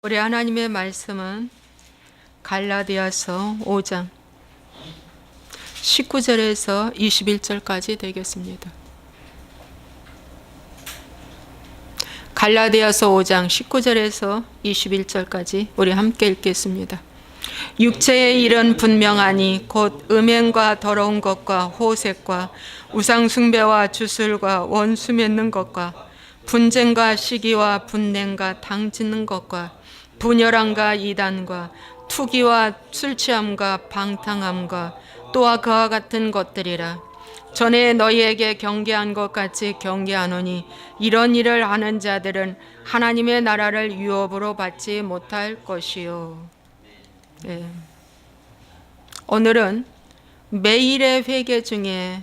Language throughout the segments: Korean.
우리 하나님의 말씀은 갈라디아서 5장 19절에서 21절까지 되겠습니다. 갈라디아서 5장 19절에서 21절까지 우리 함께 읽겠습니다. 육체의 일은 분명하니 곧 음행과 더러운 것과 호색과 우상 숭배와 주술과 원수 맺는 것과 분쟁과 시기와 분냉과 당짓는 것과 분열함과 이단과 투기와 술취함과 방탕함과 또한 그와 같은 것들이라. 전에 너희에게 경계한 것 같이 경계하노니 이런 일을 하는 자들은 하나님의 나라를 유업으로 받지 못할 것이요. 네. 오늘은 매일의 회개 중에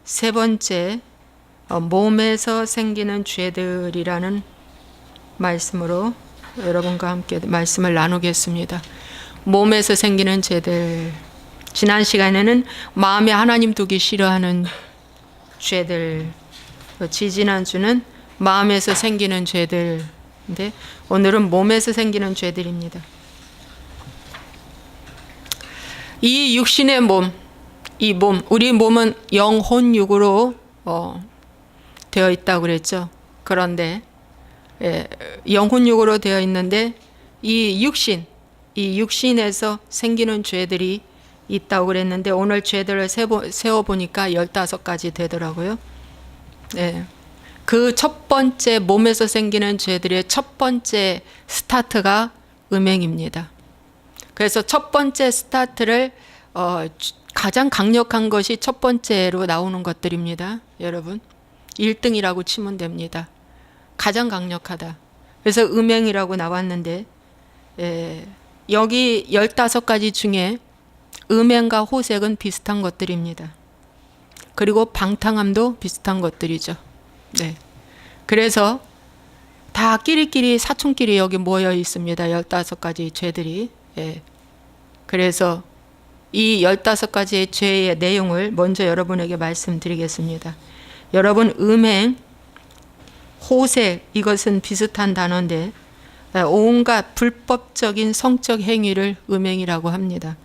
세 번째 몸에서 생기는 죄들이라는 말씀으로 여러분과 함께 말씀을 나누겠습니다. 몸에서 생기는 죄들. 지난 시간에는 마음에 하나님 두기 싫어하는 죄들, 지지난주는 마음에서 생기는 죄들인데 오늘은 몸에서 생기는 죄들입니다. 이 육신의 몸, 이 몸, 우리 몸은 영혼육으로 되어 있다고 그랬죠. 그런데 영혼육으로 되어 있는데 이 육신에서 생기는 죄들이 있다고 그랬는데 오늘 죄들을 세어보니까 15가지 되더라고요. 그 첫 번째 몸에서 생기는 죄들의 첫 번째 스타트가 음행입니다. 그래서 첫 번째 스타트를 가장 강력한 것이 첫 번째로 나오는 것들입니다. 여러분 1등이라고 치면 됩니다. 가장 강력하다. 그래서 음행이라고 나왔는데 여기 15가지 중에 음행과 호색은 비슷한 것들입니다. 그리고 방탕함도 비슷한 것들이죠. 네. 그래서 다 끼리끼리 사촌끼리 여기 모여 있습니다. 15가지 죄들이. 그래서 이 15가지의 죄의 내용을 먼저 여러분에게 말씀드리겠습니다. 여러분 음행, 호색 이것은 비슷한 단어인데 온갖 불법적인 성적 행위를 음행이라고 합니다.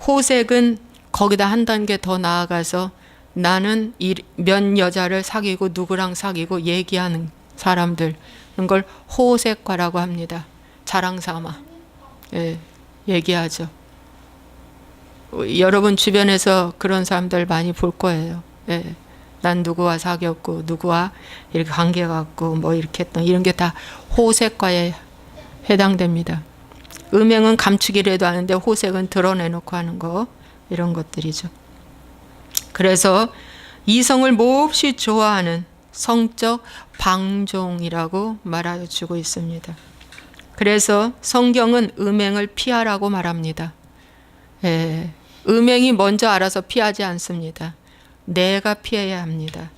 호색은 거기다 한 단계 더 나아가서 나는 몇 여자를 사귀고 누구랑 사귀고 얘기하는 사람들 걸 호색과라고 합니다. 자랑삼아 얘기하죠. 여러분 주변에서 그런 사람들 많이 볼 거예요. 난 누구와 사귀었고 누구와 이렇게 관계 갖고 뭐 이렇게 했던 이런 게 다 호색과에 해당됩니다. 음행은 감추기라도 하는데 호색은 드러내놓고 하는 거 이런 것들이죠. 그래서 이성을 몹시 좋아하는 성적 방종이라고 말해주고 있습니다. 그래서 성경은 음행을 피하라고 말합니다. 음행이 먼저 알아서 피하지 않습니다. 내가 피해야 합니다.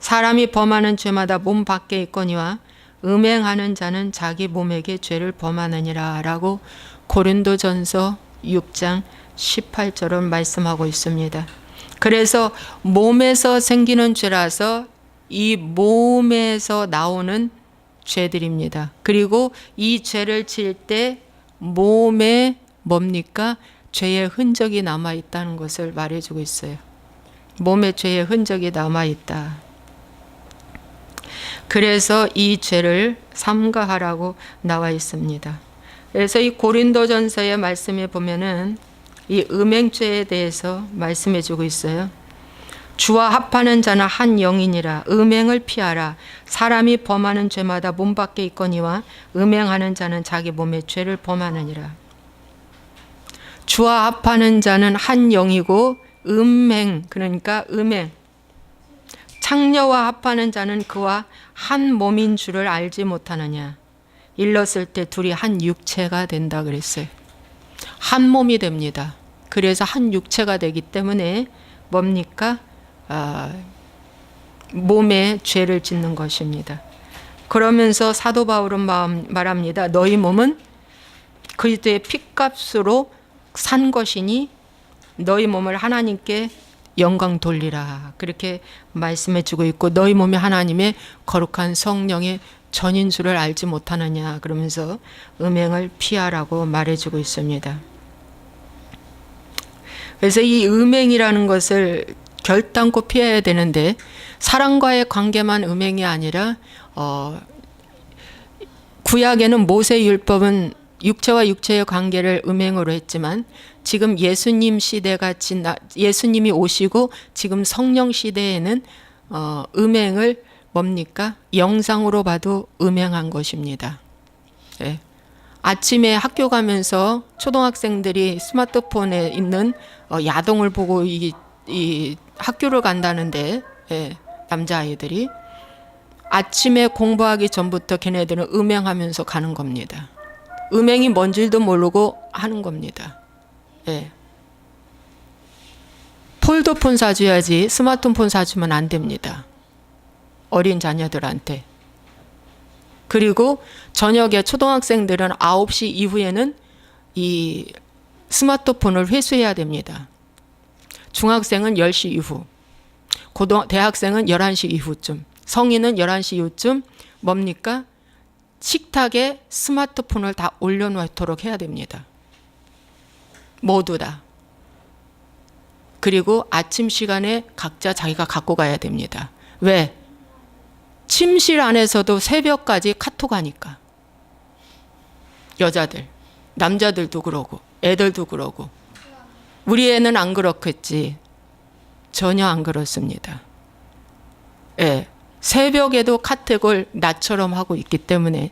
사람이 범하는 죄마다 몸 밖에 있거니와 음행하는 자는 자기 몸에게 죄를 범하느니라 라고 고린도전서 6장 18절은 말씀하고 있습니다. 그래서 몸에서 생기는 죄라서 이 몸에서 나오는 죄들입니다. 그리고 이 죄를 지을 때 몸에 뭡니까? 죄의 흔적이 남아있다는 것을 말해주고 있어요. 몸에 죄의 흔적이 남아있다. 그래서 이 죄를 삼가하라고 나와 있습니다. 그래서 이 고린도전서의 말씀에 보면은 이 음행죄에 대해서 말씀해 주고 있어요. 주와 합하는 자는 한 영이니라. 음행을 피하라. 사람이 범하는 죄마다 몸 밖에 있거니와 음행하는 자는 자기 몸에 죄를 범하느니라. 주와 합하는 자는 한 영이고 음행 그러니까 음행 창녀와 합하는 자는 그와 한 몸인 줄을 알지 못하느냐. 일렀을 때 둘이 한 육체가 된다 그랬어요. 한 몸이 됩니다. 그래서 한 육체가 되기 때문에 뭡니까? 몸에 죄를 짓는 것입니다. 그러면서 사도 바울은 말합니다. 너희 몸은 그리스도의 핏값으로 산 것이니 너희 몸을 하나님께 영광 돌리라. 그렇게 말씀해 주고 있고 너희 몸이 하나님의 거룩한 성령의 전인 줄을 알지 못하느냐 그러면서 음행을 피하라고 말해주고 있습니다. 그래서 이 음행이라는 것을 결단코 피해야 되는데 사람과의 관계만 음행이 아니라 구약에는 모세율법은 육체와 육체의 관계를 음행으로 했지만 지금 예수님 시대가 예수님이 오시고 지금 성령 시대에는 음행을 뭡니까? 영상으로 봐도 음행한 것입니다. 네. 아침에 학교 가면서 초등학생들이 스마트폰에 있는 야동을 보고 이 학교를 간다는데, 네. 남자아이들이 아침에 공부하기 전부터 걔네들은 음행하면서 가는 겁니다. 음행이 뭔 줄도 모르고 하는 겁니다. 네. 폴더폰 사줘야지 스마트폰 사주면 안 됩니다. 어린 자녀들한테. 그리고 저녁에 초등학생들은 9시 이후에는 이 스마트폰을 회수해야 됩니다. 중학생은 10시 이후, 대학생은 11시 이후쯤, 성인은 11시 이후쯤 뭡니까? 식탁에 스마트폰을 다 올려놓도록 해야 됩니다. 모두 다. 그리고 아침 시간에 각자 자기가 갖고 가야 됩니다. 왜? 침실 안에서도 새벽까지 카톡 하니까. 여자들, 남자들도 그러고 애들도 그러고. 우리 애는 안 그렇겠지. 전혀 안 그렇습니다. 예, 새벽에도 카톡을 나처럼 하고 있기 때문에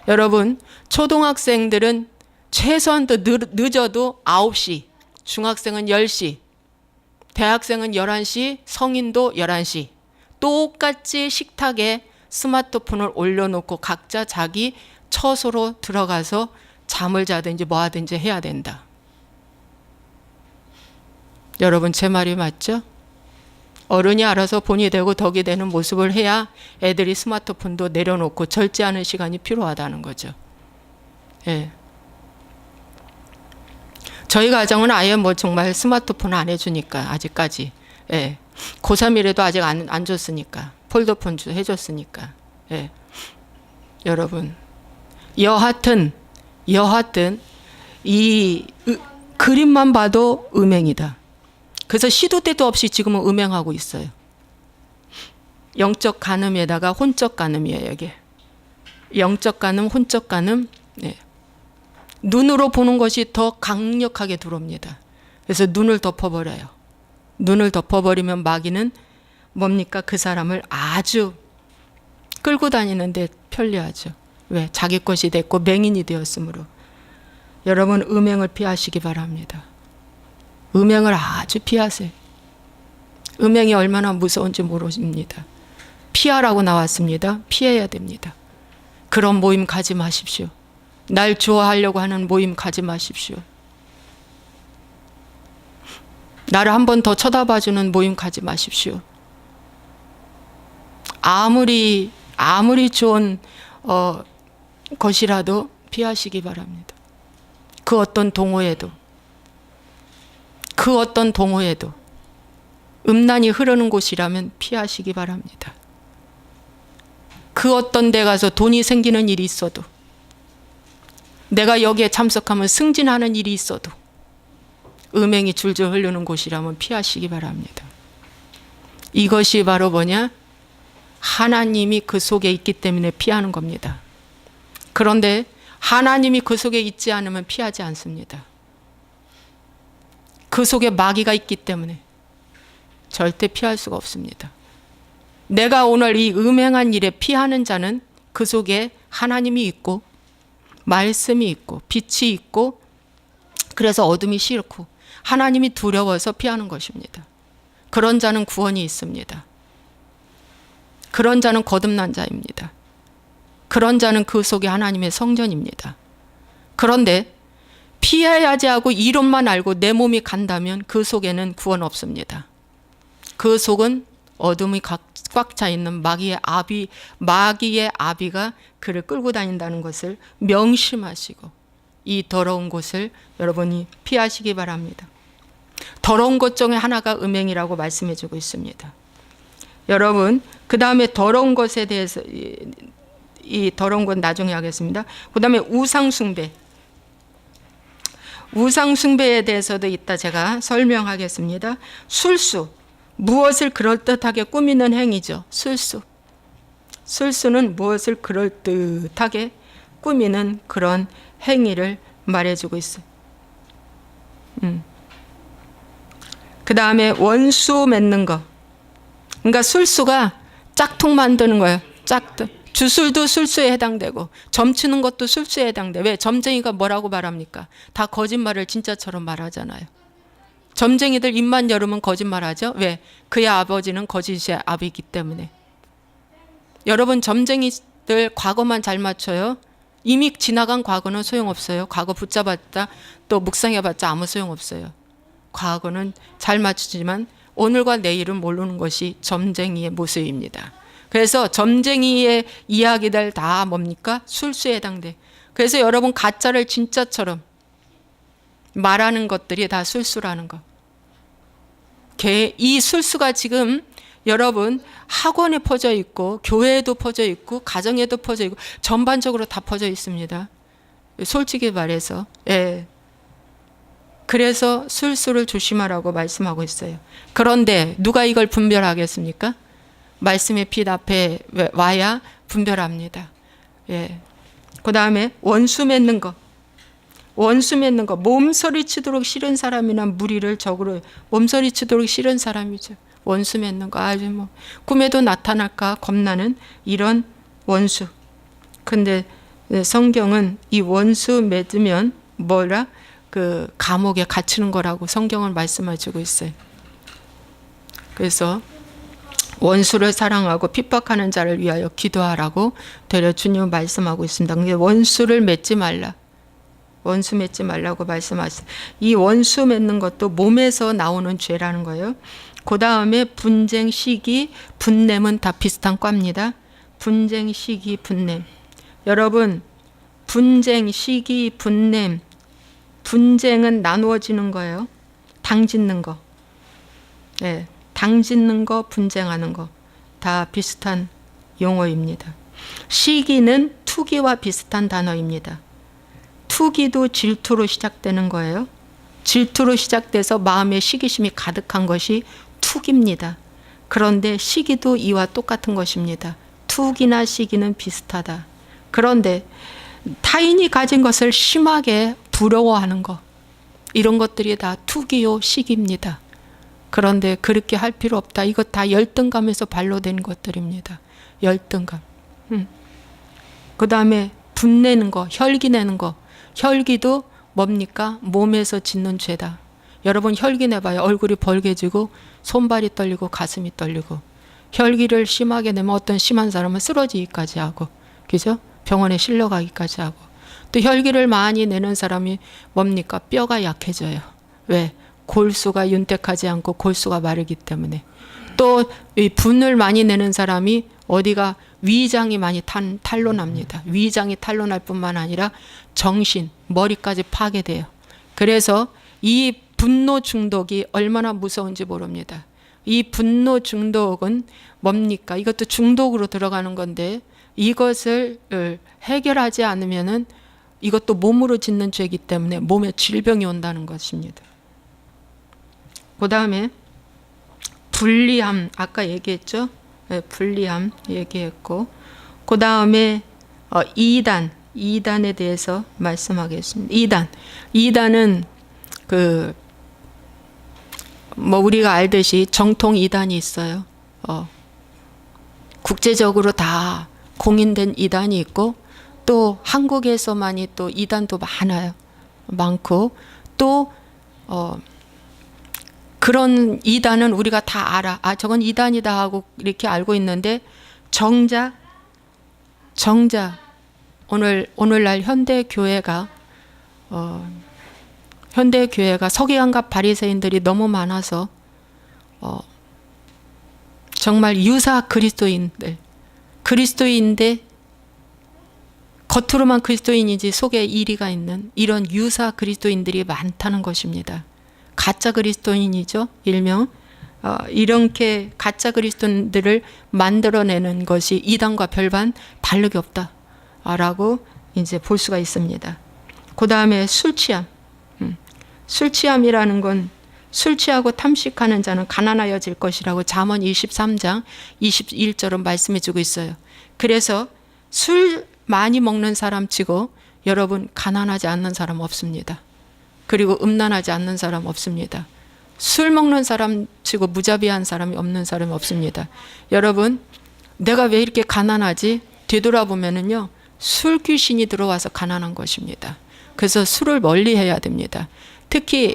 여러분 초등학생들은 최소한 더 늦어도 9시, 중학생은 10시, 대학생은 11시, 성인도 11시 똑같이 식탁에 스마트폰을 올려놓고 각자 자기 처소로 들어가서 잠을 자든지 뭐 하든지 해야 된다. 여러분 제 말이 맞죠? 어른이 알아서 본이 되고 덕이 되는 모습을 해야 애들이 스마트폰도 내려놓고 절제하는 시간이 필요하다는 거죠. 예. 저희 가정은 아예 뭐 정말 스마트폰 안 해주니까 아직까지. 예. 고3이라도 아직 안 줬으니까. 폴더폰 해줬으니까. 예. 여러분 여하튼 이 그림만 봐도 음행이다. 그래서 시도 때도 없이 지금은 음행하고 있어요. 영적 간음에다가 혼적 간음이에요, 이게. 영적 간음, 혼적 간음. 네. 눈으로 보는 것이 더 강력하게 들어옵니다. 그래서 눈을 덮어버려요. 눈을 덮어버리면 마귀는 뭡니까? 그 사람을 아주 끌고 다니는데 편리하죠. 왜? 자기 것이 됐고 맹인이 되었으므로. 여러분 음행을 피하시기 바랍니다. 음행을 아주 피하세요. 음행이 얼마나 무서운지 모릅니다. 피하라고 나왔습니다. 피해야 됩니다. 그런 모임 가지 마십시오. 날 좋아하려고 하는 모임 가지 마십시오. 나를 한 번 더 쳐다봐주는 모임 가지 마십시오. 아무리 좋은 것이라도 피하시기 바랍니다. 그 어떤 동호회도 음란이 흐르는 곳이라면 피하시기 바랍니다. 그 어떤 데 가서 돈이 생기는 일이 있어도 내가 여기에 참석하면 승진하는 일이 있어도 음행이 줄줄 흐르는 곳이라면 피하시기 바랍니다. 이것이 바로 뭐냐? 하나님이 그 속에 있기 때문에 피하는 겁니다. 그런데 하나님이 그 속에 있지 않으면 피하지 않습니다. 그 속에 마귀가 있기 때문에 절대 피할 수가 없습니다. 내가 오늘 이 음행한 일에 피하는 자는 그 속에 하나님이 있고 말씀이 있고 빛이 있고 그래서 어둠이 싫고 하나님이 두려워서 피하는 것입니다. 그런 자는 구원이 있습니다. 그런 자는 거듭난 자입니다. 그런 자는 그 속에 하나님의 성전입니다. 그런데 피해야지 하고 이론만 알고 내 몸이 간다면 그 속에는 구원 없습니다. 그 속은 어둠이 꽉 차 있는 마귀의 아비가 그를 끌고 다닌다는 것을 명심하시고 이 더러운 곳을 여러분이 피하시기 바랍니다. 더러운 것 중에 하나가 음행이라고 말씀해 주고 있습니다. 여러분 그 다음에 더러운 것에 대해서 이 더러운 건 나중에 하겠습니다. 그 다음에 우상숭배. 우상숭배에 대해서도 이따 제가 설명하겠습니다. 술수, 무엇을 그럴듯하게 꾸미는 행위죠. 술수. 술수는 무엇을 그럴듯하게 꾸미는 그런 행위를 말해주고 있어요. 그 다음에 원수 맺는 거. 그러니까 술수가 짝퉁 만드는 거예요. 짝퉁. 주술도 술수에 해당되고 점치는 것도 술수에 해당돼. 왜? 점쟁이가 뭐라고 말합니까? 다 거짓말을 진짜처럼 말하잖아요. 점쟁이들 입만 열으면 거짓말하죠. 왜? 그의 아버지는 거짓의 아비이기 때문에. 여러분 점쟁이들 과거만 잘 맞춰요. 이미 지나간 과거는 소용없어요. 과거 붙잡았다 또 묵상해봤자 아무 소용없어요. 과거는 잘 맞추지만 오늘과 내일은 모르는 것이 점쟁이의 모습입니다. 그래서 점쟁이의 이야기들 다 뭡니까? 술수에 해당돼. 그래서 여러분 가짜를 진짜처럼 말하는 것들이 다 술수라는 거. 이 술수가 지금 여러분 학원에 퍼져 있고 교회에도 퍼져 있고 가정에도 퍼져 있고 전반적으로 다 퍼져 있습니다. 솔직히 말해서. 예. 그래서 술수를 조심하라고 말씀하고 있어요. 그런데 누가 이걸 분별하겠습니까? 말씀의 빛 앞에 와야 분별합니다. 예. 그 다음에 원수 맺는 거. 원수 맺는 거. 몸서리치도록 싫은 사람이나 무리를 적으로 몸서리치도록 싫은 사람이죠. 원수 맺는 거. 아주 뭐 꿈에도 나타날까 겁나는 이런 원수. 근데 성경은 이 원수 맺으면 뭐라? 그 감옥에 갇히는 거라고 성경을 말씀해주고 있어요. 그래서 원수를 사랑하고 핍박하는 자를 위하여 기도하라고 되려 주님은 말씀하고 있습니다. 근데 원수를 맺지 말라. 원수 맺지 말라고 말씀하셨어요. 이 원수 맺는 것도 몸에서 나오는 죄라는 거예요. 그 다음에 분쟁, 시기, 분냄은 다 비슷한 과입니다. 분쟁, 시기, 분냄. 여러분 분쟁, 시기, 분냄. 분쟁은 나누어지는 거예요. 당짓는 거. 네, 당짓는 거, 분쟁하는 거. 다 비슷한 용어입니다. 시기는 투기와 비슷한 단어입니다. 투기도 질투로 시작되는 거예요. 질투로 시작돼서 마음에 시기심이 가득한 것이 투기입니다. 그런데 시기도 이와 똑같은 것입니다. 투기나 시기는 비슷하다. 그런데 타인이 가진 것을 심하게 부러워하는 것, 이런 것들이 다 투기요 시기입니다. 그런데 그렇게 할 필요 없다. 이것 다 열등감에서 발로된 것들입니다. 열등감. 그 다음에 분내는 거, 혈기 내는 거. 혈기도 뭡니까? 몸에서 짓는 죄다. 여러분 혈기 내봐요. 얼굴이 벌개지고 손발이 떨리고 가슴이 떨리고. 혈기를 심하게 내면 어떤 심한 사람은 쓰러지기까지 하고, 그죠? 병원에 실려가기까지 하고. 또 혈기를 많이 내는 사람이 뭡니까? 뼈가 약해져요. 왜? 골수가 윤택하지 않고 골수가 마르기 때문에. 또 이 분을 많이 내는 사람이 어디가 위장이 많이 탄로납니다. 위장이 탄로날 뿐만 아니라 정신, 머리까지 파괴돼요. 그래서 이 분노 중독이 얼마나 무서운지 모릅니다. 이 분노 중독은 뭡니까? 이것도 중독으로 들어가는 건데 이것을 해결하지 않으면은 이것도 몸으로 짓는 죄이기 때문에 몸에 질병이 온다는 것입니다. 그 다음에 불리함, 아까 얘기했죠? 네, 불리함 얘기했고, 그 다음에 이단에 대해서 말씀하겠습니다. 이단은 우리가 알듯이 정통 이단이 있어요. 국제적으로 다 공인된 이단이 있고, 또 한국에서만이 또 이단도 많고, 또 그런 이단은 우리가 다 알아. 아, 저건 이단이다 하고 이렇게 알고 있는데 정작 오늘날 현대교회가 서기관과 바리새인들이 너무 많아서 정말 유사 그리스도인인데 겉으로만 그리스도인이지 속에 이리가 있는 이런 유사 그리스도인들이 많다는 것입니다. 가짜 그리스도인이죠. 일명 이렇게 가짜 그리스도인들을 만들어내는 것이 이단과 별반 다르게 없다라고 이제 볼 수가 있습니다. 그 다음에 술 취함. 술 취함이라는 건 술 취하고 탐식하는 자는 가난하여질 것이라고 잠언 23장 21절은 말씀해 주고 있어요. 그래서 술 많이 먹는 사람 치고 여러분 가난하지 않는 사람 없습니다. 그리고 음란하지 않는 사람 없습니다. 술 먹는 사람 치고 무자비한 사람이 없는 사람이 없습니다. 여러분 내가 왜 이렇게 가난하지? 되돌아보면은요 술 귀신이 들어와서 가난한 것입니다. 그래서 술을 멀리 해야 됩니다. 특히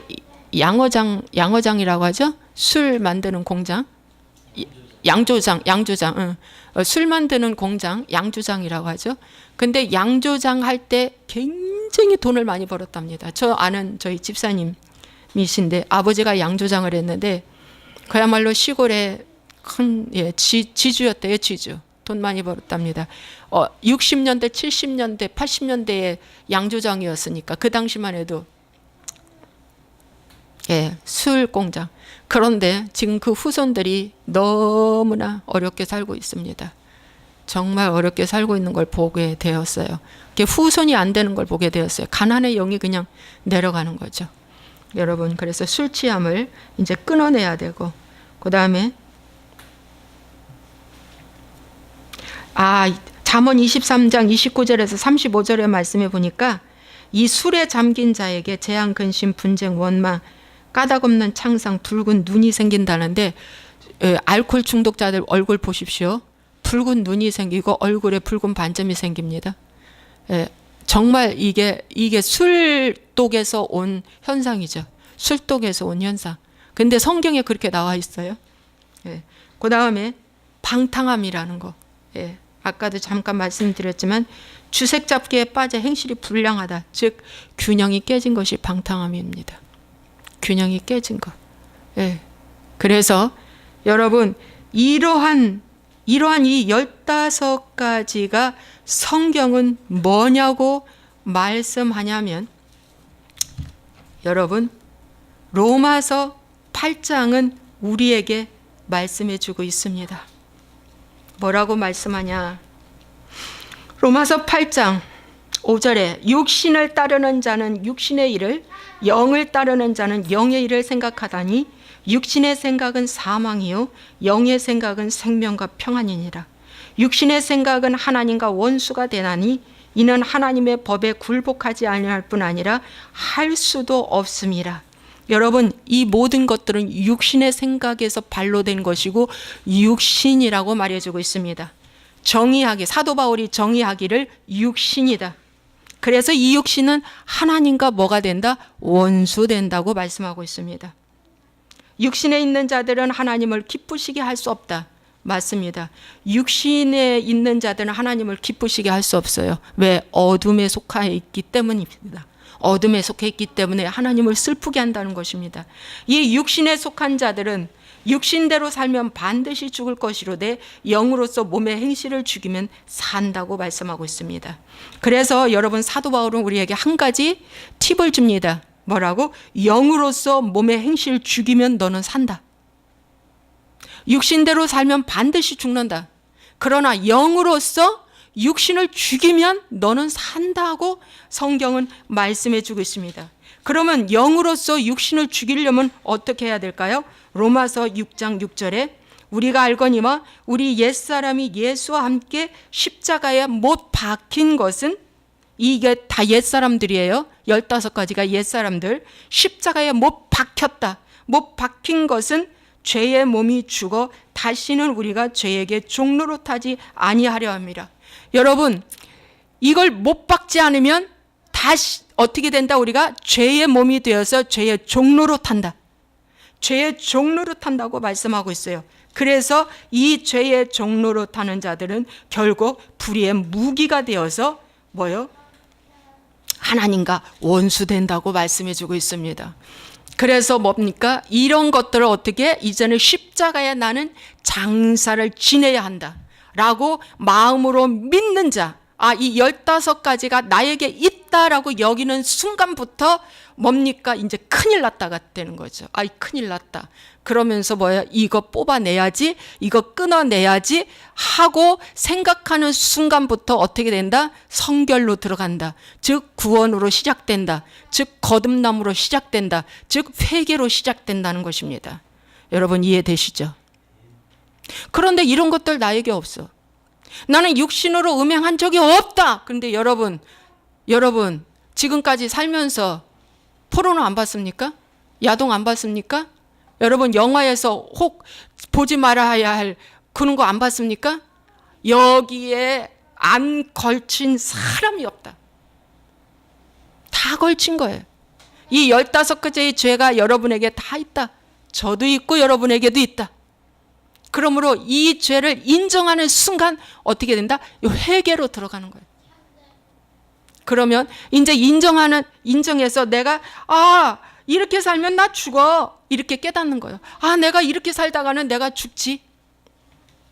양어장이라고 하죠. 술 만드는 공장, 양조장, 술 만드는 공장, 양조장이라고 하죠. 근데 양조장 할 때 굉장히 돈을 많이 벌었답니다. 저 아는 저희 집사님이신데 아버지가 양조장을 했는데 그야말로 시골에 큰 지주였대요. 지주. 돈 많이 벌었답니다. 60년대, 70년대, 80년대에 양조장이었으니까 그 당시만 해도 술 공장. 그런데 지금 그 후손들이 너무나 어렵게 살고 있습니다. 정말 어렵게 살고 있는 걸 보게 되었어요. 후손이 안 되는 걸 보게 되었어요. 가난의 영이 그냥 내려가는 거죠. 여러분, 그래서 술 취함을 이제 끊어내야 되고, 그 다음에 잠언 23장 29절에서 35절의 말씀에 보니까 이 술에 잠긴 자에게 재앙, 근심, 분쟁, 원망, 까닭없는 창상, 붉은 눈이 생긴다는데 알코올 중독자들 얼굴 보십시오. 붉은 눈이 생기고 얼굴에 붉은 반점이 생깁니다. 정말 이게 술독에서 온 현상이죠. 술독에서 온 현상. 근데 성경에 그렇게 나와 있어요. 그 다음에 방탕함이라는 거. 아까도 잠깐 말씀드렸지만 주색 잡기에 빠져 행실이 불량하다. 즉 균형이 깨진 것이 방탕함입니다. 균형이 깨진 것. 그래서 여러분 이러한 이 15가지가 성경은 뭐냐고 말씀하냐면 여러분 로마서 8장은 우리에게 말씀해 주고 있습니다. 뭐라고 말씀하냐? 로마서 8장 5절에 육신을 따르는 자는 육신의 일을, 영을 따르는 자는 영의 일을 생각하다니 육신의 생각은 사망이요 영의 생각은 생명과 평안이니라. 육신의 생각은 하나님과 원수가 되나니 이는 하나님의 법에 굴복하지 아니할 뿐 아니라 할 수도 없음이라. 여러분 이 모든 것들은 육신의 생각에서 발로된 것이고 육신이라고 말해주고 있습니다. 정의하기, 사도 바울이 정의하기를 육신이다. 그래서 이 육신은 하나님과 뭐가 된다? 원수된다고 말씀하고 있습니다. 육신에 있는 자들은 하나님을 기쁘시게 할 수 없다. 맞습니다. 육신에 있는 자들은 하나님을 기쁘시게 할 수 없어요. 왜? 어둠에 속해 있기 때문입니다. 어둠에 속해 있기 때문에 하나님을 슬프게 한다는 것입니다. 이 육신에 속한 자들은 육신대로 살면 반드시 죽을 것이로되 영으로서 몸의 행실을 죽이면 산다고 말씀하고 있습니다. 그래서 여러분 사도 바울은 우리에게 한 가지 팁을 줍니다. 뭐라고? 영으로서 몸의 행실을 죽이면 너는 산다. 육신대로 살면 반드시 죽는다. 그러나 영으로서 육신을 죽이면 너는 산다고 성경은 말씀해 주고 있습니다. 그러면 영으로서 육신을 죽이려면 어떻게 해야 될까요? 로마서 6장 6절에 우리가 알거니와 우리 옛사람이 예수와 함께 십자가에 못 박힌 것은 이게 다 옛사람들이에요. 15가지가 옛사람들. 십자가에 못 박혔다. 못 박힌 것은 죄의 몸이 죽어 다시는 우리가 죄에게 종노릇하지 아니하려 합니다. 여러분 이걸 못 박지 않으면 다시 어떻게 된다? 우리가 죄의 몸이 되어서 죄의 종노릇한다. 죄의 종노릇한다고 말씀하고 있어요. 그래서 이 죄의 종노릇하는 자들은 결국 불의의 무기가 되어서 뭐요? 하나님과 원수된다고 말씀해 주고 있습니다. 그래서 뭡니까? 이런 것들을 어떻게 이제는 십자가에 나는 장사를 지내야 한다 라고 마음으로 믿는 자, 이 15가지가 나에게 있다라고 여기는 순간부터 뭡니까? 이제 큰일 났다가 되는 거죠. 큰일 났다. 그러면서 이거 뽑아내야지, 이거 끊어내야지 하고 생각하는 순간부터 어떻게 된다? 성결로 들어간다. 즉 구원으로 시작된다. 즉 거듭남으로 시작된다. 즉 회개로 시작된다는 것입니다. 여러분 이해되시죠? 그런데 이런 것들 나에게 없어. 나는 육신으로 음행한 적이 없다. 그런데 여러분 지금까지 살면서 포르노 안 봤습니까? 야동 안 봤습니까? 여러분 영화에서 혹 보지 말아야 할 그런 거 안 봤습니까? 여기에 안 걸친 사람이 없다. 다 걸친 거예요. 이 15가지의 죄가 여러분에게 다 있다. 저도 있고 여러분에게도 있다. 그러므로 이 죄를 인정하는 순간 어떻게 된다? 회개로 들어가는 거예요. 그러면 이제 인정해서 내가 이렇게 살면 나 죽어. 이렇게 깨닫는 거예요. 내가 이렇게 살다가는 내가 죽지.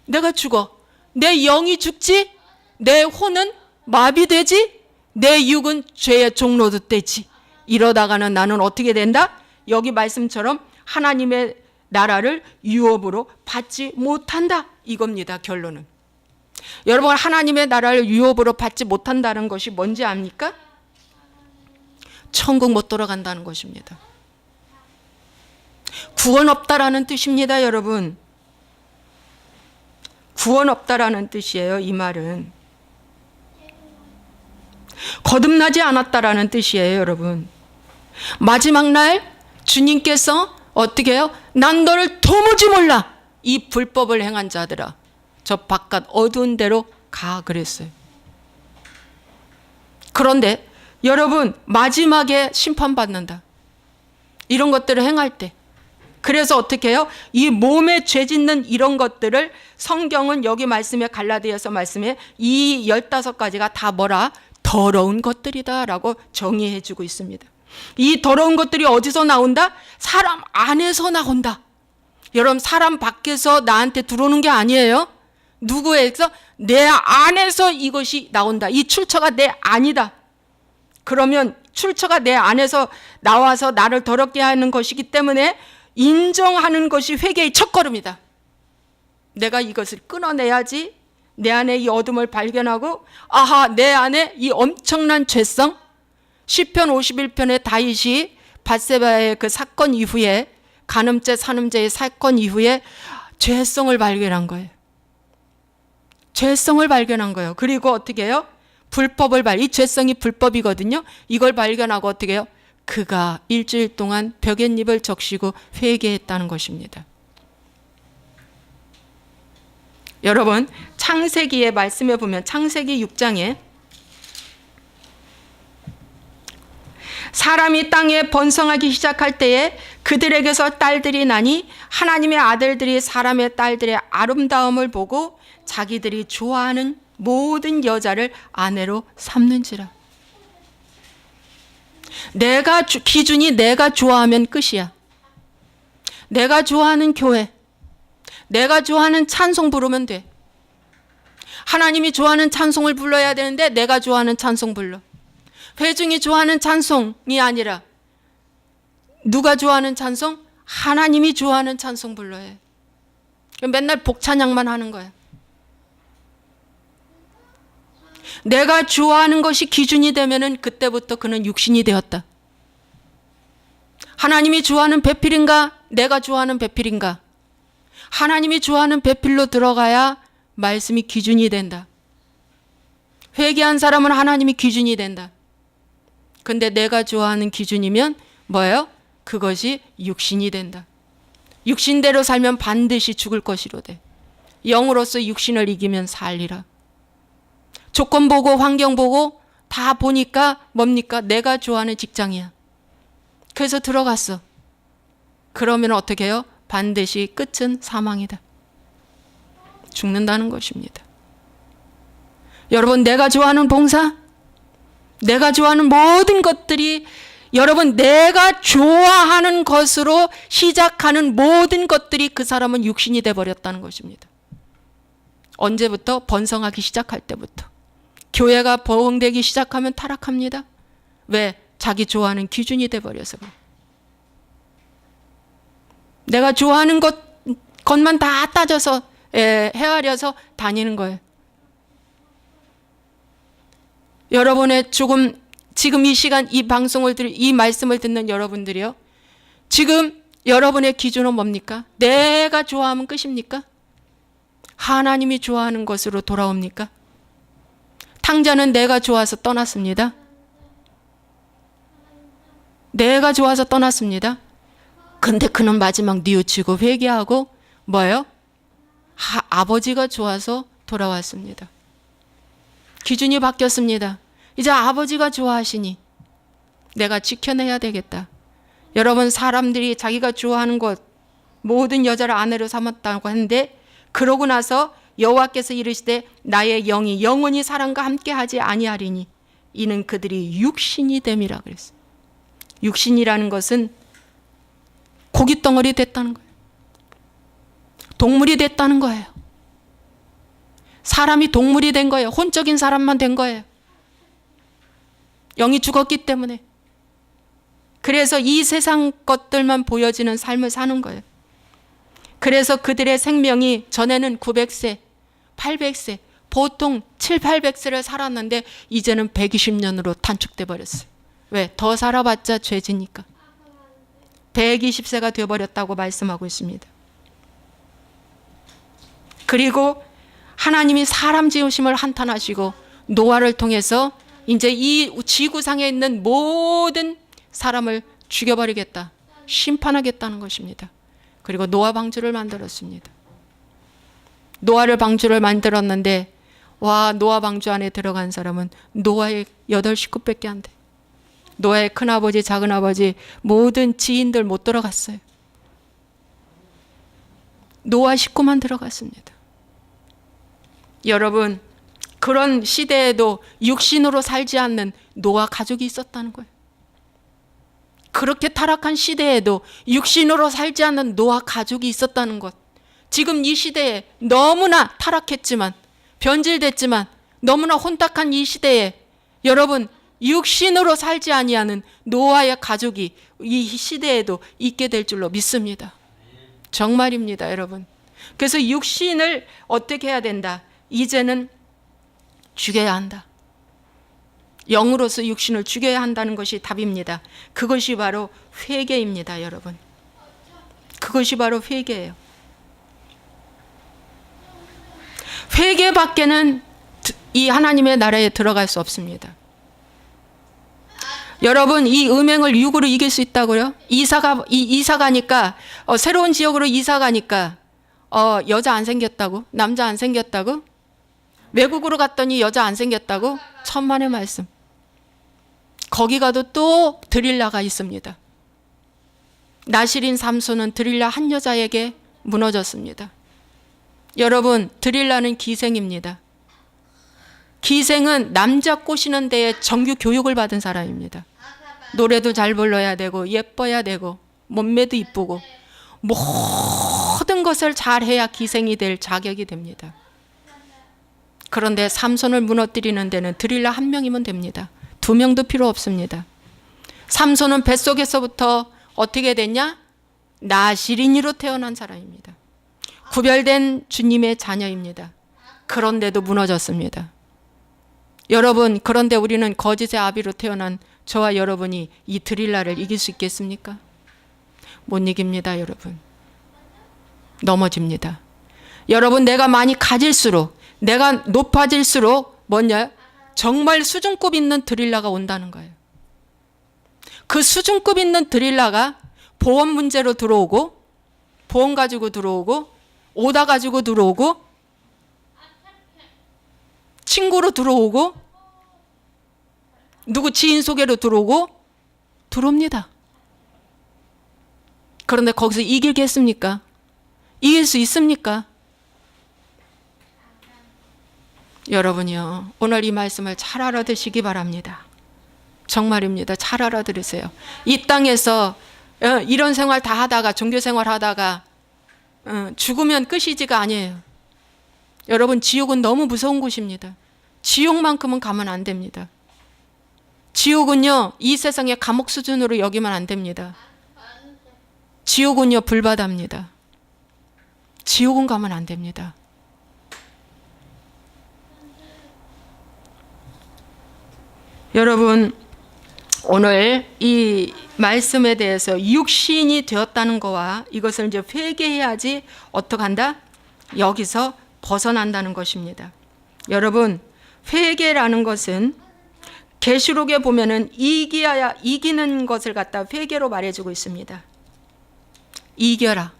내가 죽어. 내 영이 죽지. 내 혼은 마비되지. 내 육은 죄의 종로도 되지. 이러다가는 나는 어떻게 된다? 여기 말씀처럼 하나님의 나라를 유업으로 받지 못한다. 이겁니다. 결론은. 여러분 하나님의 나라를 유업으로 받지 못한다는 것이 뭔지 압니까? 천국 못 돌아간다는 것입니다. 구원 없다라는 뜻입니다. 여러분. 구원 없다라는 뜻이에요. 이 말은. 거듭나지 않았다라는 뜻이에요. 여러분. 마지막 날 주님께서 어떻게 해요? 난 너를 도무지 몰라. 이 불법을 행한 자들아 저 바깥 어두운 데로 가 그랬어요. 그런데 여러분 마지막에 심판받는다. 이런 것들을 행할 때. 그래서 어떻게 해요? 이 몸에 죄 짓는 이런 것들을 성경은 여기 말씀에 갈라디아서 말씀에 이 15가지가 다 뭐라? 더러운 것들이다 라고 정의해 주고 있습니다. 이 더러운 것들이 어디서 나온다? 사람 안에서 나온다. 여러분 사람 밖에서 나한테 들어오는 게 아니에요. 누구에서? 내 안에서 이것이 나온다. 이 출처가 내 안이다. 그러면 출처가 내 안에서 나와서 나를 더럽게 하는 것이기 때문에 인정하는 것이 회개의 첫걸음이다. 내가 이것을 끊어내야지 내 안에 이 어둠을 발견하고 내 안에 이 엄청난 죄성. 시편 51편의 다윗이 밧세바의 그 사건 이후에 간음죄 산음죄의 사건 이후에 죄성을 발견한 거예요. 죄성을 발견한 거예요. 그리고 어떻게 해요? 이 죄성이 불법이거든요. 이걸 발견하고 어떻게 해요? 그가 일주일 동안 벽에잎을 적시고 회개했다는 것입니다. 여러분 창세기의 말씀에 보면 창세기 6장에 사람이 땅에 번성하기 시작할 때에 그들에게서 딸들이 나니 하나님의 아들들이 사람의 딸들의 아름다움을 보고 자기들이 좋아하는 모든 여자를 아내로 삼는지라. 기준이 내가 좋아하면 끝이야. 내가 좋아하는 교회, 내가 좋아하는 찬송 부르면 돼. 하나님이 좋아하는 찬송을 불러야 되는데 내가 좋아하는 찬송 불러. 회중이 좋아하는 찬송이 아니라 누가 좋아하는 찬송? 하나님이 좋아하는 찬송 불러야 해. 맨날 복찬양만 하는 거야. 내가 좋아하는 것이 기준이 되면은 그때부터 그는 육신이 되었다. 하나님이 좋아하는 배필인가? 내가 좋아하는 배필인가? 하나님이 좋아하는 배필로 들어가야 말씀이 기준이 된다. 회개한 사람은 하나님이 기준이 된다. 근데 내가 좋아하는 기준이면 뭐예요? 그것이 육신이 된다. 육신대로 살면 반드시 죽을 것이로되 영으로서 육신을 이기면 살리라. 조건 보고 환경 보고 다 보니까 뭡니까? 내가 좋아하는 직장이야. 그래서 들어갔어. 그러면 어떻게 해요? 반드시 끝은 사망이다. 죽는다는 것입니다. 여러분 내가 좋아하는 봉사, 내가 좋아하는 모든 것들이 여러분 내가 좋아하는 것으로 시작하는 모든 것들이 그 사람은 육신이 돼버렸다는 것입니다. 언제부터? 번성하기 시작할 때부터. 교회가 보응되기 시작하면 타락합니다. 왜? 자기 좋아하는 기준이 돼버려서 그래. 내가 좋아하는 것만 다 따져서 헤아려서 다니는 거예요. 여러분의 지금 이 시간 이 방송을 이 말씀을 듣는 여러분들이요, 지금 여러분의 기준은 뭡니까? 내가 좋아하면 끝입니까? 하나님이 좋아하는 것으로 돌아옵니까? 탕자는 내가 좋아서 떠났습니다. 내가 좋아서 떠났습니다. 근데 그는 마지막 뉘우치고 회개하고 뭐예요? 아버지가 좋아서 돌아왔습니다. 기준이 바뀌었습니다. 이제 아버지가 좋아하시니 내가 지켜내야 되겠다. 여러분, 사람들이 자기가 좋아하는 것 모든 여자를 아내로 삼았다고 하는데, 그러고 나서 여호와께서 이르시되 나의 영이 영원히 사람과 함께하지 아니하리니 이는 그들이 육신이 됨이라 그랬어요. 육신이라는 것은 고깃덩어리 됐다는 거예요. 동물이 됐다는 거예요. 사람이 동물이 된 거예요. 혼적인 사람만 된 거예요. 영이 죽었기 때문에. 그래서 이 세상 것들만 보여지는 삶을 사는 거예요. 그래서 그들의 생명이 전에는 900세, 800세, 보통 7, 800세를 살았는데 이제는 120년으로 단축돼 버렸어요. 왜? 더 살아봤자 죄지니까. 120세가 되어버렸다고 말씀하고 있습니다. 그리고 하나님이 사람 지으심을 한탄하시고 노아를 통해서 이제 이 지구상에 있는 모든 사람을 죽여버리겠다, 심판하겠다는 것입니다. 그리고 노아 방주를 만들었습니다. 노아를 방주를 만들었는데, 와, 노아 방주 안에 들어간 사람은 노아의 8 식구밖에 안 돼. 노아의 큰아버지, 작은아버지, 모든 지인들 못 들어갔어요. 노아 식구만 들어갔습니다. 여러분, 그런 시대에도 육신으로 살지 않는 노아 가족이 있었다는 거예요. 그렇게 타락한 시대에도 육신으로 살지 않는 노아 가족이 있었다는 것. 지금 이 시대에 너무나 타락했지만, 변질됐지만, 너무나 혼탁한 이 시대에 여러분, 육신으로 살지 아니하는 노아의 가족이 이 시대에도 있게 될 줄로 믿습니다. 정말입니다, 여러분. 그래서 육신을 어떻게 해야 된다? 이제는 죽여야 한다. 영으로서 육신을 죽여야 한다는 것이 답입니다. 그것이 바로 회개입니다, 여러분. 그것이 바로 회개예요. 회개밖에는 이 하나님의 나라에 들어갈 수 없습니다. 여러분, 이 음행을 육으로 이길 수 있다고요? 이사 가니까 새로운 지역으로 이사 가니까 여자 안 생겼다고? 남자 안 생겼다고? 외국으로 갔더니 여자 안 생겼다고? 천만의 말씀. 거기 가도 또 드릴라가 있습니다. 나실인 삼손은 드릴라 한 여자에게 무너졌습니다. 여러분, 드릴라는 기생입니다. 기생은 남자 꼬시는 데에 정규 교육을 받은 사람입니다. 노래도 잘 불러야 되고 예뻐야 되고 몸매도 이쁘고 모든 것을 잘해야 기생이 될 자격이 됩니다. 그런데 삼손을 무너뜨리는 데는 드릴라 한 명이면 됩니다. 2명도 필요 없습니다. 삼손은 뱃속에서부터 어떻게 됐냐? 나실인으로 태어난 사람입니다. 구별된 주님의 자녀입니다. 그런데도 무너졌습니다. 여러분, 그런데 우리는 거짓의 아비로 태어난 저와 여러분이 이 드릴라를 이길 수 있겠습니까? 못 이깁니다, 여러분. 넘어집니다. 여러분, 내가 많이 가질수록, 내가 높아질수록 뭐냐? 정말 수준급 있는 드릴라가 온다는 거예요. 그 수준급 있는 드릴라가 보험 문제로 들어오고, 보험 가지고 들어오고, 오다 가지고 들어오고, 친구로 들어오고, 누구 지인 소개로 들어오고, 들어옵니다. 그런데 거기서 이기겠습니까? 이길 수 있습니까? 여러분이요, 오늘 이 말씀을 잘 알아듣시기 바랍니다. 정말입니다. 잘 알아들으세요. 이 땅에서 이런 생활 다 하다가, 종교 생활 하다가 죽으면 끝이지가 아니에요. 여러분, 지옥은 너무 무서운 곳입니다. 지옥만큼은 가면 안 됩니다. 지옥은요, 이 세상의 감옥 수준으로 여기면 안 됩니다. 지옥은요, 불바다입니다. 지옥은 가면 안 됩니다. 여러분, 오늘 이 말씀에 대해서 육신이 되었다는 거와 이것을 이제 회개해야지 어떡한다? 여기서 벗어난다는 것입니다. 여러분, 회개라는 것은 계시록에 보면은 이기야 이기는 것을 갖다 회개로 말해주고 있습니다. 이겨라.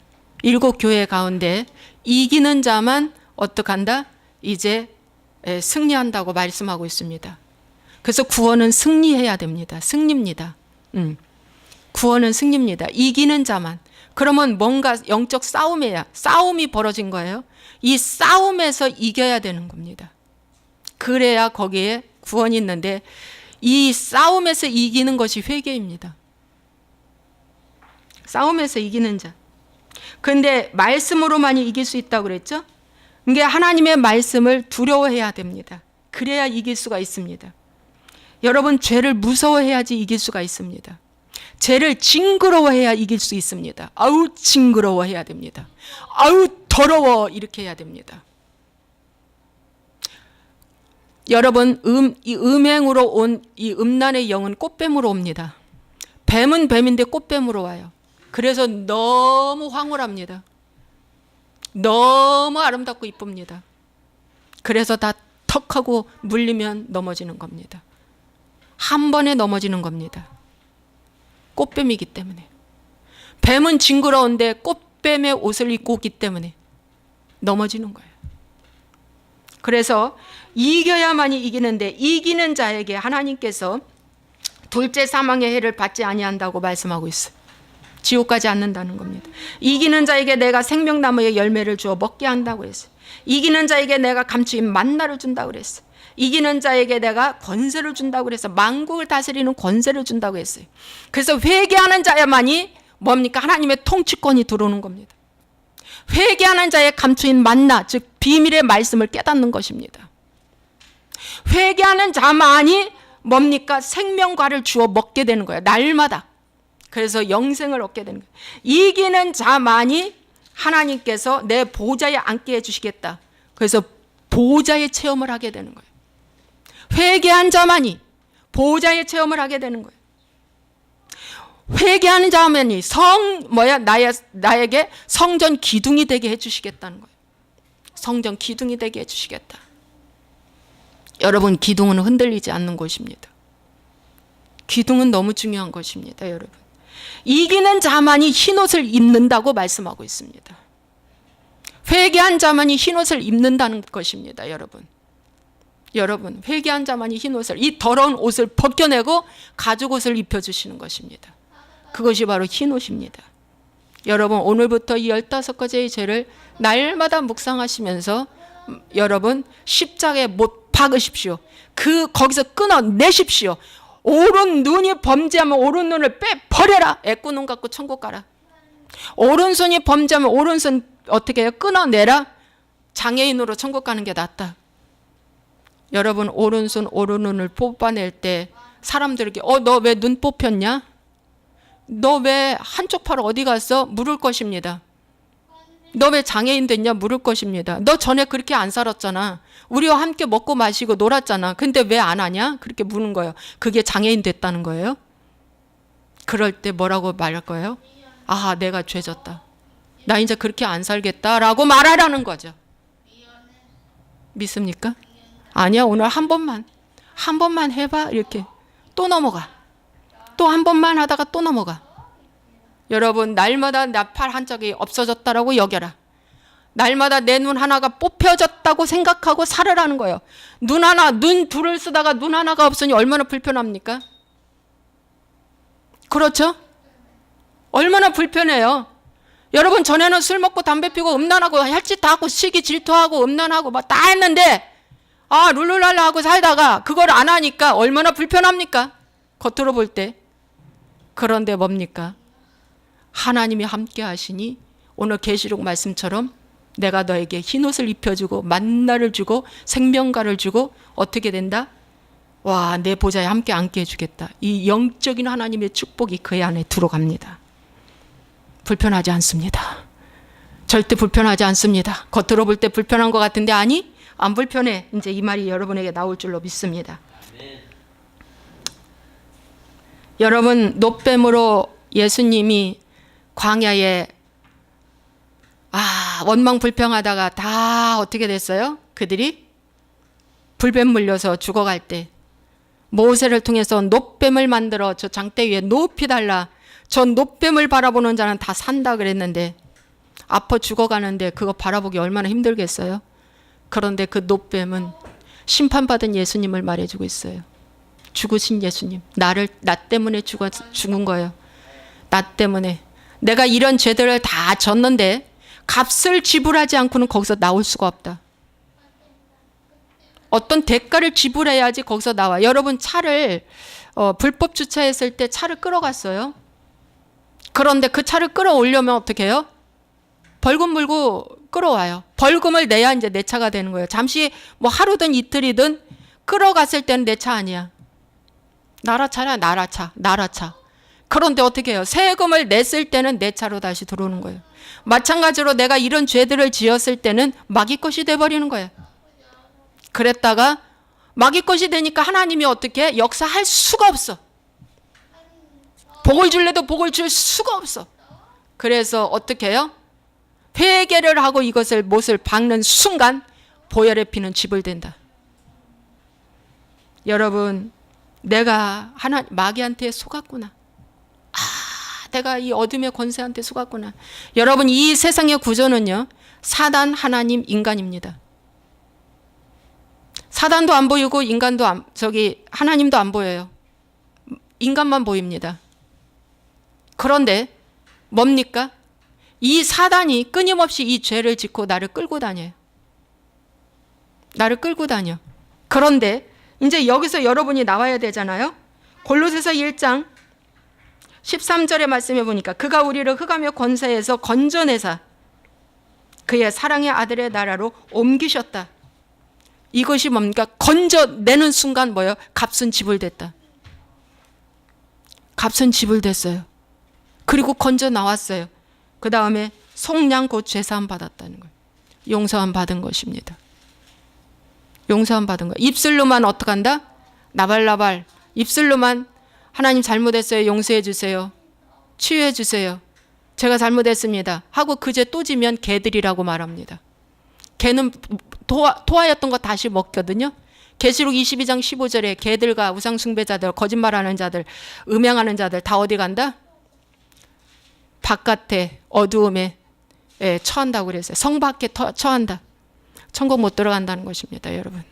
7 교회 가운데 이기는 자만 어떡한다? 이제 승리한다고 말씀하고 있습니다. 그래서 구원은 승리해야 됩니다. 승리입니다. 구원은 승리입니다. 이기는 자만. 그러면 뭔가 영적 싸움이 벌어진 거예요. 이 싸움에서 이겨야 되는 겁니다. 그래야 거기에 구원이 있는데 이 싸움에서 이기는 것이 회개입니다. 싸움에서 이기는 자. 그런데 말씀으로만이 이길 수 있다고 그랬죠? 이게 하나님의 말씀을 두려워해야 됩니다. 그래야 이길 수가 있습니다. 여러분, 죄를 무서워해야지 이길 수가 있습니다. 죄를 징그러워해야 이길 수 있습니다. 아우, 징그러워해야 됩니다. 아우, 더러워, 이렇게 해야 됩니다. 여러분, 이 음행으로 온 이 음란의 영은 꽃뱀으로 옵니다. 뱀은 뱀인데 꽃뱀으로 와요. 그래서 너무 황홀합니다. 너무 아름답고 이쁩니다. 그래서 다 턱하고 물리면 넘어지는 겁니다. 한 번에 넘어지는 겁니다. 꽃뱀이기 때문에. 뱀은 징그러운데 꽃뱀의 옷을 입고 오기 때문에 넘어지는 거예요. 그래서 이겨야만이 이기는데 이기는 자에게 하나님께서 둘째 사망의 해를 받지 아니한다고 말씀하고 있어요. 지옥 가지 않는다는 겁니다. 이기는 자에게 내가 생명나무의 열매를 주어 먹게 한다고 했어요. 이기는 자에게 내가 감추인 만나를 준다고 그랬어요. 이기는 자에게 내가 권세를 준다고 그래서 만국을 다스리는 권세를 준다고 했어요. 그래서 회개하는 자야만이 뭡니까? 하나님의 통치권이 들어오는 겁니다. 회개하는 자의 감추인 만나, 즉 비밀의 말씀을 깨닫는 것입니다. 회개하는 자만이 뭡니까? 생명과를 주어 먹게 되는 거예요. 날마다. 그래서 영생을 얻게 되는 거예요. 이기는 자만이 하나님께서 내 보좌에 앉게 해주시겠다. 그래서 보좌의 체험을 하게 되는 거예요. 회개한 자만이 보좌의 체험을 하게 되는 거예요. 회개하는 자만이 나에게 성전 기둥이 되게 해주시겠다는 거예요. 성전 기둥이 되게 해주시겠다. 여러분, 기둥은 흔들리지 않는 곳입니다. 기둥은 너무 중요한 것입니다, 여러분. 이기는 자만이 흰옷을 입는다고 말씀하고 있습니다. 회개한 자만이 흰옷을 입는다는 것입니다, 여러분. 여러분, 회개한 자만이 흰옷을, 이 더러운 옷을 벗겨내고 가죽옷을 입혀주시는 것입니다. 그것이 바로 흰옷입니다. 여러분, 오늘부터 이 15가지의 죄를 날마다 묵상하시면서 여러분 십자가에 못 박으십시오. 거기서 끊어내십시오. 오른 눈이 범죄하면 오른 눈을 빼버려라. 애꾸눈 갖고 천국 가라. 오른손이 범죄하면 오른손 어떻게 해요? 끊어내라. 장애인으로 천국 가는 게 낫다. 여러분, 오른손 오른눈을 뽑아낼 때 사람들에게 너 왜 눈 뽑혔냐? 너 왜 한쪽 팔 어디 갔어? 물을 것입니다. 너 왜 장애인 됐냐? 물을 것입니다. 너 전에 그렇게 안 살았잖아. 우리와 함께 먹고 마시고 놀았잖아. 근데 왜 안 하냐? 그렇게 묻는 거예요. 그게 장애인 됐다는 거예요? 그럴 때 뭐라고 말할 거예요? 아, 내가 죄졌다. 나 이제 그렇게 안 살겠다라고 말하라는 거죠. 믿습니까? 아니야, 오늘 한 번만 해봐. 이렇게 또 넘어가. 또 한 번만 하다가 또 넘어가. 여러분, 날마다 나 팔 한쪽이 없어졌다라고 여겨라. 날마다 내 눈 하나가 뽑혀졌다고 생각하고 살으라는 거예요. 눈 둘을 쓰다가 눈 하나가 없으니 얼마나 불편합니까? 그렇죠? 얼마나 불편해요. 여러분, 전에는 술 먹고 담배 피고 음란하고 할 짓 다 하고 시기 질투하고 음란하고 막 다 했는데 룰루랄라 하고 살다가 그걸 안 하니까 얼마나 불편합니까? 겉으로 볼 때. 그런데 뭡니까? 하나님이 함께 하시니 오늘 계시록 말씀처럼 내가 너에게 흰옷을 입혀주고 만나를 주고 생명가를 주고 어떻게 된다? 와, 내 보좌에 함께 앉게 해주겠다. 이 영적인 하나님의 축복이 그의 안에 들어갑니다. 불편하지 않습니다. 절대 불편하지 않습니다. 겉으로 볼 때 불편한 것 같은데 아니, 안 불편해. 이제 이 말이 여러분에게 나올 줄로 믿습니다. 여러분, 노뱀으로 예수님이 광야에 원망 불평하다가 다 어떻게 됐어요? 그들이 불뱀 물려서 죽어갈 때 모세를 통해서 노뱀을 만들어 저 장대 위에 높이 달라 저 노뱀을 바라보는 자는 다 산다 그랬는데 아파 죽어가는데 그거 바라보기 얼마나 힘들겠어요? 그런데 그 노뱀은 심판받은 예수님을 말해주고 있어요. 죽으신 예수님, 나 때문에 죽은 거예요. 나 때문에 내가 이런 죄들을 다 졌는데 값을 지불하지 않고는 거기서 나올 수가 없다. 어떤 대가를 지불해야지 거기서 나와. 여러분, 차를 불법 주차했을 때 차를 끌어갔어요. 그런데 그 차를 끌어오려면 어떻게 해요? 벌금 물고 끌어와요. 벌금을 내야 이제 내 차가 되는 거예요. 잠시 뭐 하루든 이틀이든 끌어갔을 때는 내 차 아니야. 나라 차야, 나라 차. 그런데 어떻게 해요? 세금을 냈을 때는 내 차로 다시 들어오는 거예요. 마찬가지로 내가 이런 죄들을 지었을 때는 마귀 것이 돼버리는 거예요. 그랬다가 마귀 것이 되니까 하나님이 어떻게 역사할 수가 없어. 복을 줄래도 복을 줄 수가 없어. 그래서 어떻게 해요? 회개를 하고 이것을 못을 박는 순간 보혈의 피는 지불된다. 여러분, 내가 마귀한테 속았구나. 내가 이 어둠의 권세한테 속았구나. 여러분, 이 세상의 구조는요, 사단, 하나님, 인간입니다. 사단도 안 보이고 인간도 하나님도 안 보여요. 인간만 보입니다. 그런데 뭡니까? 이 사단이 끊임없이 이 죄를 짓고 나를 끌고 다녀요. 나를 끌고 다녀. 그런데 이제 여기서 여러분이 나와야 되잖아요. 골로새서 1장 13절의 말씀에 보니까 그가 우리를 흑암의 권세에서 건져내사 그의 사랑의 아들의 나라로 옮기셨다. 이것이 뭡니까? 건져내는 순간 뭐예요? 값은 지불됐다. 값은 지불됐어요. 그리고 건져 나왔어요. 그 다음에 속량 곧 죄사함 받았다는 거예요. 용서함 받은 것입니다. 용서함 받은 거. 입술로만 어떡한다? 나발나발 입술로만 하나님 잘못했어요. 용서해 주세요. 치유해 주세요. 제가 잘못했습니다. 하고 그 죄 또 지면 개들이라고 말합니다. 개는 토하였던 거 다시 먹거든요. 계시록 22장 15절에 개들과 우상 숭배자들, 거짓말하는 자들, 음행하는 자들 다 어디 간다? 바깥에 어두움에 처한다고 그랬어요. 성 밖에 처한다. 천국 못 들어간다는 것입니다, 여러분.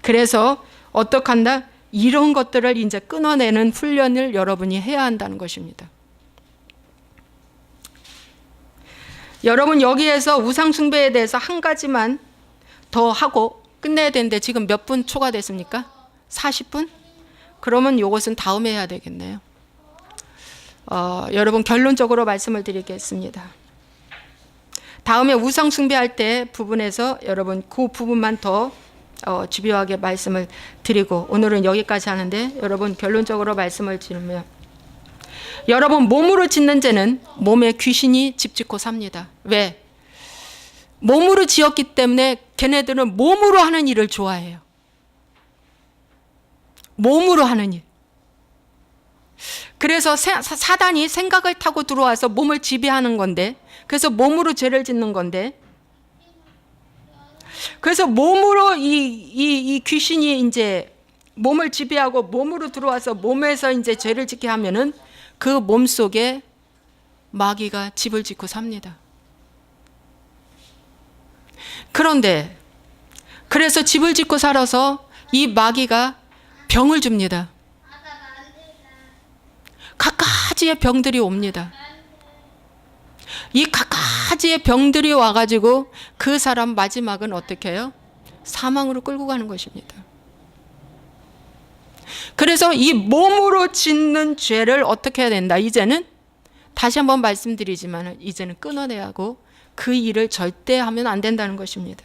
그래서 어떡한다? 이런 것들을 이제 끊어내는 훈련을 여러분이 해야 한다는 것입니다. 여러분, 여기에서 우상 숭배에 대해서 한 가지만 더 하고 끝내야 되는데 지금 몇 분 초과됐습니까? 40분? 그러면 이것은 다음에 해야 되겠네요. 여러분, 결론적으로 말씀을 드리겠습니다. 다음에 우상 숭배할 때 부분에서 여러분 그 부분만 더 집요하게 말씀을 드리고 오늘은 여기까지 하는데, 여러분 결론적으로 말씀을 드리면, 여러분 몸으로 짓는 죄는 몸에 귀신이 집 짓고 삽니다. 왜? 몸으로 지었기 때문에 걔네들은 몸으로 하는 일을 좋아해요. 몸으로 하는 일. 그래서 사단이 생각을 타고 들어와서 몸을 지배하는 건데, 그래서 몸으로 죄를 짓는 건데, 그래서 몸으로 이 귀신이 이제 몸을 지배하고 몸으로 들어와서 몸에서 이제 죄를 짓게 하면은 그 몸 속에 마귀가 집을 짓고 삽니다. 그런데 그래서 집을 짓고 살아서 이 마귀가 병을 줍니다. 갖가지의 병들이 옵니다. 이 갖가지의 병들이 와가지고 그 사람 마지막은 어떻게 해요? 사망으로 끌고 가는 것입니다. 그래서 이 몸으로 짓는 죄를 어떻게 해야 된다? 이제는 다시 한번 말씀드리지만 이제는 끊어내야 하고 그 일을 절대 하면 안 된다는 것입니다.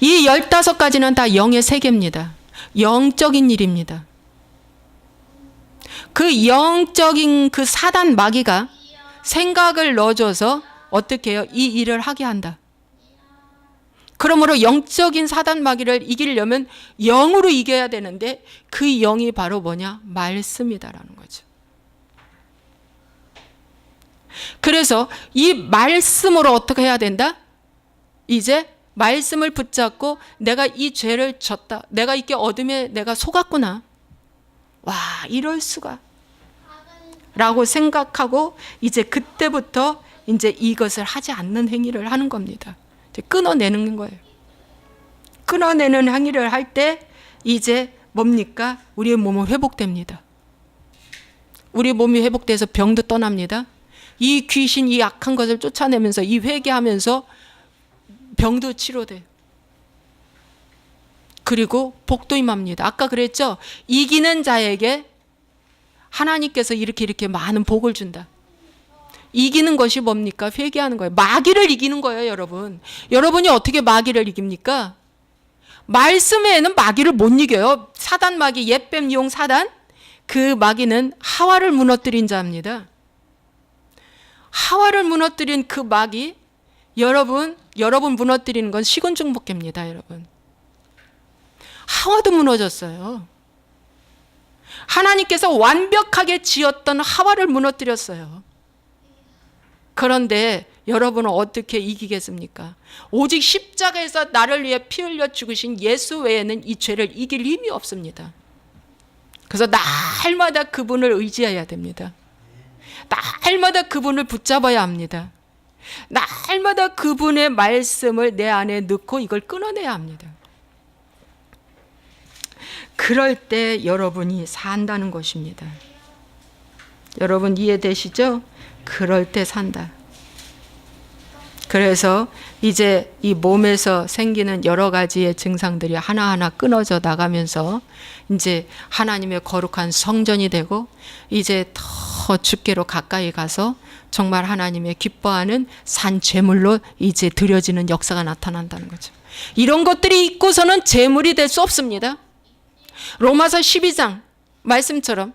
이 15가지는 다 영의 세계입니다. 영적인 일입니다. 그 영적인 그 사단 마귀가 생각을 넣어줘서 어떻게 해요? 이 일을 하게 한다. 그러므로 영적인 사단 마귀를 이기려면 영으로 이겨야 되는데 그 영이 바로 뭐냐? 말씀이다라는 거죠. 그래서 이 말씀으로 어떻게 해야 된다? 이제 말씀을 붙잡고 내가 이 죄를 졌다. 내가 이게 어둠에 내가 속았구나. 와, 이럴 수가. 라고 생각하고 이제 그때부터 이제 이것을 하지 않는 행위를 하는 겁니다. 이제 끊어내는 거예요. 끊어내는 행위를 할 때 이제 뭡니까? 우리의 몸은 회복됩니다. 우리 몸이 회복돼서 병도 떠납니다. 이 귀신, 이 악한 것을 쫓아내면서 이 회개하면서 병도 치료돼요. 그리고 복도 임합니다. 아까 그랬죠? 이기는 자에게 하나님께서 이렇게 많은 복을 준다. 이기는 것이 뭡니까? 회개하는 거예요. 마귀를 이기는 거예요, 여러분. 여러분이 어떻게 마귀를 이깁니까? 말씀에는 마귀를 못 이겨요. 사단 마귀, 옛뱀 용 사단, 그 마귀는 하와를 무너뜨린 자입니다. 하와를 무너뜨린 그 마귀, 여러분 무너뜨리는 건 식은죽 먹기입니다, 여러분. 하와도 무너졌어요. 하나님께서 완벽하게 지었던 하와를 무너뜨렸어요. 그런데 여러분은 어떻게 이기겠습니까? 오직 십자가에서 나를 위해 피 흘려 죽으신 예수 외에는 이 죄를 이길 힘이 없습니다. 그래서 날마다 그분을 의지해야 됩니다. 날마다 그분을 붙잡아야 합니다. 날마다 그분의 말씀을 내 안에 넣고 이걸 끊어내야 합니다. 그럴 때 여러분이 산다는 것입니다. 여러분 이해되시죠? 그럴 때 산다. 그래서 이제 이 몸에서 생기는 여러 가지의 증상들이 하나하나 끊어져 나가면서 이제 하나님의 거룩한 성전이 되고 이제 더 주께로 가까이 가서 정말 하나님의 기뻐하는 산 제물로 이제 드려지는 역사가 나타난다는 거죠. 이런 것들이 있고서는 제물이 될 수 없습니다. 로마서 12장 말씀처럼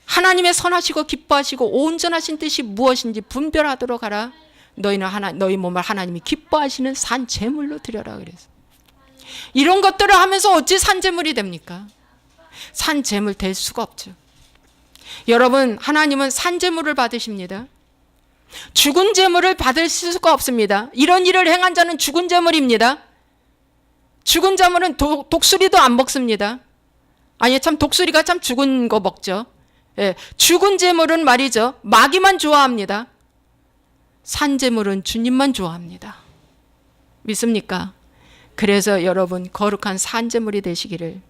하나님의 선하시고 기뻐하시고 온전하신 뜻이 무엇인지 분별하도록 하라. 너희 몸을 하나님이 기뻐하시는 산 제물로 드려라 그래서. 이런 것들을 하면서 어찌 산 제물이 됩니까? 산 제물 될 수가 없죠. 여러분, 하나님은 산 제물을 받으십니다. 죽은 제물을 받을 수가 없습니다. 이런 일을 행한 자는 죽은 제물입니다. 죽은 제물은 독수리도 안 먹습니다. 아니, 참 독수리가 참 죽은 거 먹죠. 예, 죽은 제물은 말이죠, 마귀만 좋아합니다. 산 제물은 주님만 좋아합니다. 믿습니까? 그래서 여러분 거룩한 산 제물이 되시기를,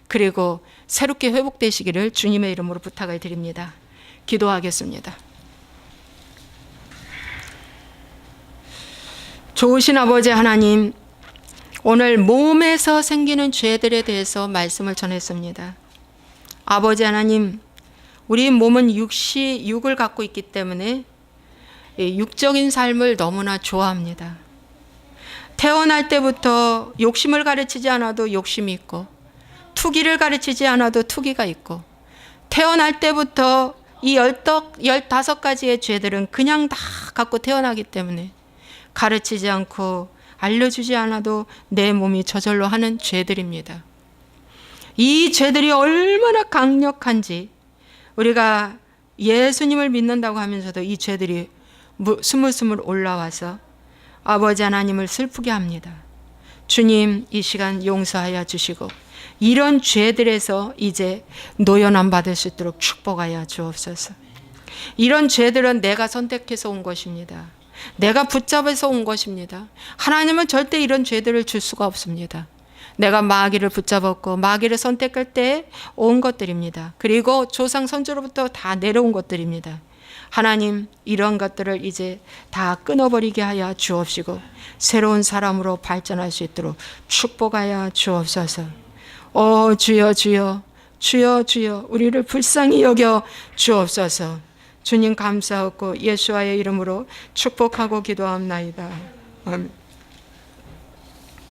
그리고 새롭게 회복되시기를 주님의 이름으로 부탁을 드립니다. 기도하겠습니다. 좋으신 아버지 하나님, 오늘 몸에서 생기는 죄들에 대해서 말씀을 전했습니다. 아버지 하나님, 우리 몸은 육을 갖고 있기 때문에 육적인 삶을 너무나 좋아합니다. 태어날 때부터 욕심을 가르치지 않아도 욕심이 있고, 투기를 가르치지 않아도 투기가 있고, 태어날 때부터 이 15가지의 죄들은 그냥 다 갖고 태어나기 때문에 가르치지 않고 알려주지 않아도 내 몸이 저절로 하는 죄들입니다. 이 죄들이 얼마나 강력한지 우리가 예수님을 믿는다고 하면서도 이 죄들이 스물스물 올라와서 아버지 하나님을 슬프게 합니다. 주님, 이 시간 용서하여 주시고 이런 죄들에서 이제 노연함 받을 수 있도록 축복하여 주옵소서. 이런 죄들은 내가 선택해서 온 것입니다. 내가 붙잡아서 온 것입니다. 하나님은 절대 이런 죄들을 줄 수가 없습니다. 내가 마귀를 붙잡았고 마귀를 선택할 때 온 것들입니다. 그리고 조상 선조로부터 다 내려온 것들입니다. 하나님, 이런 것들을 이제 다 끊어버리게 하여 주옵시고 새로운 사람으로 발전할 수 있도록 축복하여 주옵소서. 주여 주여 주여 주여 우리를 불쌍히 여겨 주옵소서. 주님 감사하고 예수와의 이름으로 축복하고 기도합나이다. 아멘.